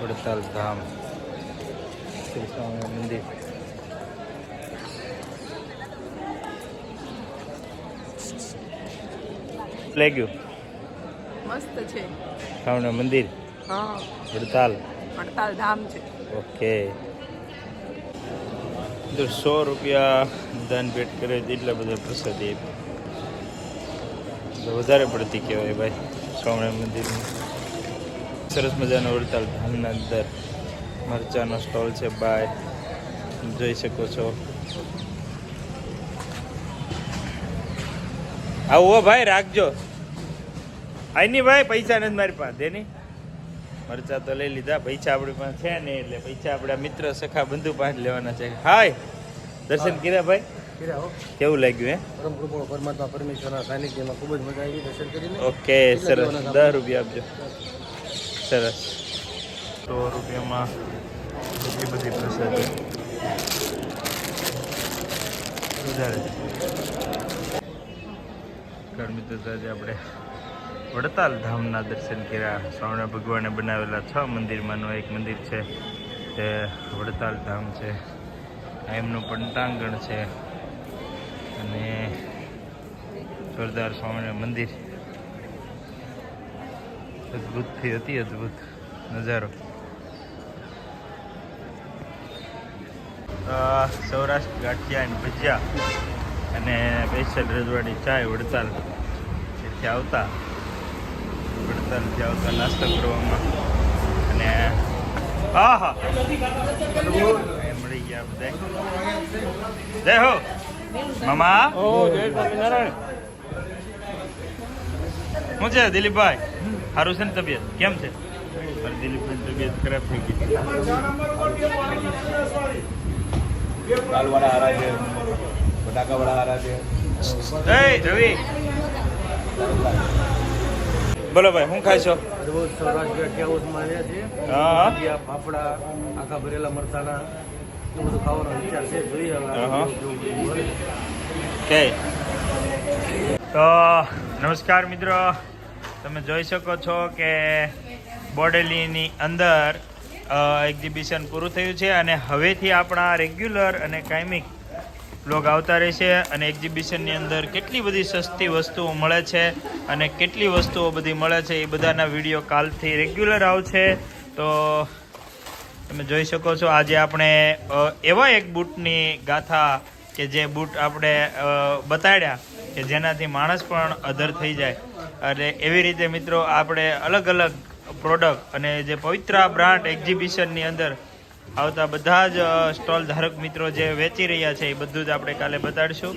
વડતાલ ધામ શ્રી સ્વામિનારાયણ મંદિર. લાગ્યું મસ્ત છે. સ્વામિનારાયણ મંદિર હા, વડતાલ. વડતાલ ધામ છે. ઓકે. 100 રૂપિયા દાન ભેટ કરે એટલા બધા પ્રસાદી તો વધારે પડતી કહેવાય ભાઈ સ્વામિનારાયણ મંદિરની. સરસ મજાનો વડતાલ ધામના અંદર મરચાનો સ્ટોલ છે ભાઈ, જોઈ શકો છો. આવો ભાઈ, રાખજો. આઈની ભાઈ, પૈસા નથી મારી પાસે, દેની. મરચા તો લઈ લીધા, પૈસા આપણી પાસે છે ને, એટલે પૈસા આપણા મિત્ર સખા બંધુ પાસે લેવાના છે. હાય, દર્શન કર્યા ભાઈ? કેવું લાગ્યું? પરમ કૃપા પરમાત્મા પરમેશ્વરના સાનિધ્યમાં ખૂબ જ મજા આવી દર્શન કરીને. ઓકે, સરસ. 10 રૂપિયા આપજો. સરસ. 100 રૂપિયામાં એટલી બધી પ્રસાદી વધારે. મિત્રો આજે આપણે વડતાલ ધામના દર્શન કર્યા. સ્વામિનારાયણ ભગવાને બનાવેલા 6 મંદિરમાંનું એક મંદિર છે તે વડતાલ ધામ છે. એમનું પંટાંગણ છે અને જોરદાર સ્વામિનારાયણ મંદિર. અદ્ભુતથી અતિ અદ્ભુત નજારો. સૌરાષ્ટ્ર ગાંઠિયા અને ભજીયા અને સ્પેશિયલ રજવાડી ચાય વડતાલ ત્યાંથી આવતા નાસ્તો કરવામાં. અને હા મળી ગયા બધા. જય હો મામા. શું છે દિલીપભાઈ? સારું છે ને તબિયત? કેમ છે દિલીપભાઈ? તબિયત ખરાબ થઈ ગઈ. દાલવાળા હારા છે, બટાકાવાળા હારા છે. રવિ બોલો ભાઈ, શું ખાશો? રોજ સૌરાષ્ટ્ર ગાંઠિયાઓમાં આવ્યા છે. હા, ભજીયા, ફાફડા, આખા ભરેલા મરચાના એ બધું ખાવાનો વિચાર છે. જોઈએ હવે. કે તો નમસ્કાર મિત્રો, તમે જોઈ શકો છો કે બોડેલીની અંદર એક્ઝિબિશન પૂરું થયું છે અને હવેથી આપણા રેગ્યુલર અને કાયમિક બ્લોગ આવતા રહેશે. અને એક્ઝિબિશનની અંદર કેટલી બધી સસ્તી વસ્તુઓ મળે છે અને કેટલી વસ્તુઓ બધી મળે છે એ બધાના વિડીયો કાલથી રેગ્યુલર આવશે. તો તમે જોઈ શકો છો આજે આપણે એવા એક બૂટની ગાથા કે જે બૂટ આપણે બતાડ્યા કે જેનાથી માણસ પણ અધર થઈ જાય. અને એવી રીતે મિત્રો આપણે અલગ અલગ પ્રોડક્ટ અને જે પવિત્રા બ્રાન્ડ એક્ઝિબિશનની અંદર આવતા બધા જ સ્ટોલ ધારક મિત્રો જે વેચી રહ્યા છે એ બધું જ આપણે કાલે બતાડીશું.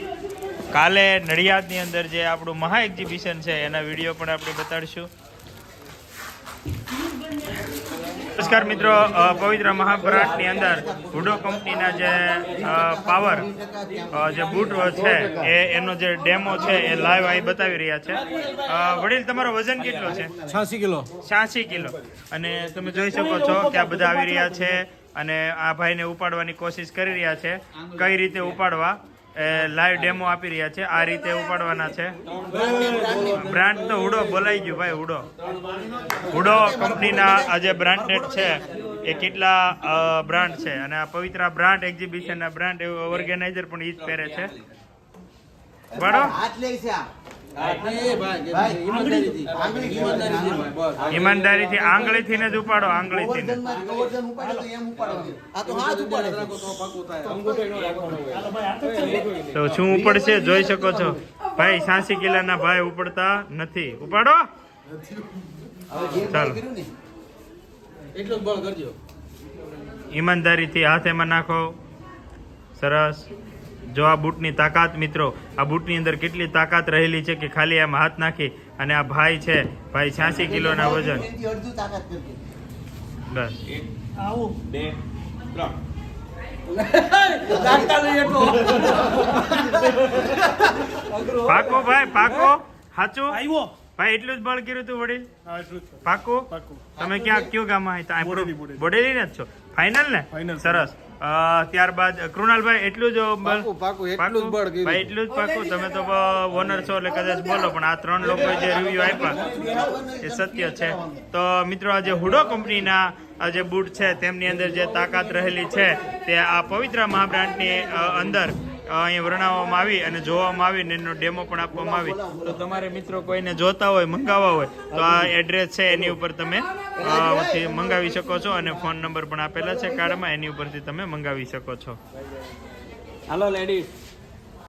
કાલે નડિયાદની અંદર જે આપણું મહા એક્ઝિબિશન છે એના વિડીયો પણ આપણે બતાડીશું. નમસ્કાર મિત્રો, પવિત્ર મહાબ્રાન્ડની અંદર હુડો કંપનીના જે પાવર જે બૂટ છે એનો જે ડેમો છે એ લાઈવ અહીં બતાવી રહ્યા છે. વડીલ, તમારો વજન કેટલો છે? 86 કિલો. 86 કિલો. અને તમે જોઈ શકો છો કે આ બધા આવી રહ્યા છે અને આ ભાઈને ઉપાડવાની કોશિશ કરી રહ્યા છે. કઈ રીતે ઉપાડવા એ લાઈવ ડેમો આપી રહ્યા છે. આ રીતે ઉપાડવાના છે. બ્રાન્ડ તો હુડો બોલાઈ ગયું ભાઈ. હુડો કંપનીના આ જે બ્રાન્ડેડ છે એ કેટલા બ્રાન્ડ છે. અને આ પવિત્રા બ્રાન્ડ એક્ઝિબિશનના બ્રાન્ડ ઓર્ગેનાઇઝર પણ એ જ પહેરે છે. બરાબર, ઈમાનદારીથી આંગળીથી જ ઉપાડો. આંગળીથી તો શું ઉપડશે જોઈ શકો છો ભાઈ. 86 કિલોના ભાઈ ઉપડતા નથી. ઉપાડો. ચાલો, ઈમાનદારીથી હાથ એમાં નાખો. સરસ. જો આ બૂટની તાકાત મિત્રો, આ બૂટની અંદર કેટલી તાકાત રહેલી છે કે ખાલી આમ હાથ નાખી અને આ ભાઈ છે, ભાઈ 86 કિલોના વજન. બસ પાકો ભાઈ, પાકો. સાચું ભાઈ, એટલું જ બળ કર્યું તું વડીલ? પાકો. તમે ક્યાં કયો ગામમાં હતા? બોડેલી ને જ છો? ફાઇનલ ને? સરસ. ત્યારબાદ કૃણાલભાઈ એટલું જ ભાઈ, એટલું જ પાકું. તમે તો ઓનર છો એટલે કદાચ બોલો, પણ આ 3 લોકો જે રિવ્યુ આપ્યા એ સત્ય છે. તો મિત્રો આજે હુડો કંપનીના આ જે બૂટ છે તેમની અંદર જે તાકાત રહેલી છે તે આ પવિત્ર મહાબ્રાન્ડની અંદર અહીંયા વર્ણવવામાં આવી અને જોવામાં આવી ને એનો ડેમો પણ આપવામાં આવી. તો તમારે મિત્રો કોઈને જોતા હોય મંગાવવા હોય તો આ એડ્રેસ છે એની ઉપર તમે મંગાવી શકો છો અને ફોન નંબર પણ આપેલા છે કાર્ડમાં, એની ઉપરથી તમે મંગાવી શકો છો. હાલો લેડીઝ.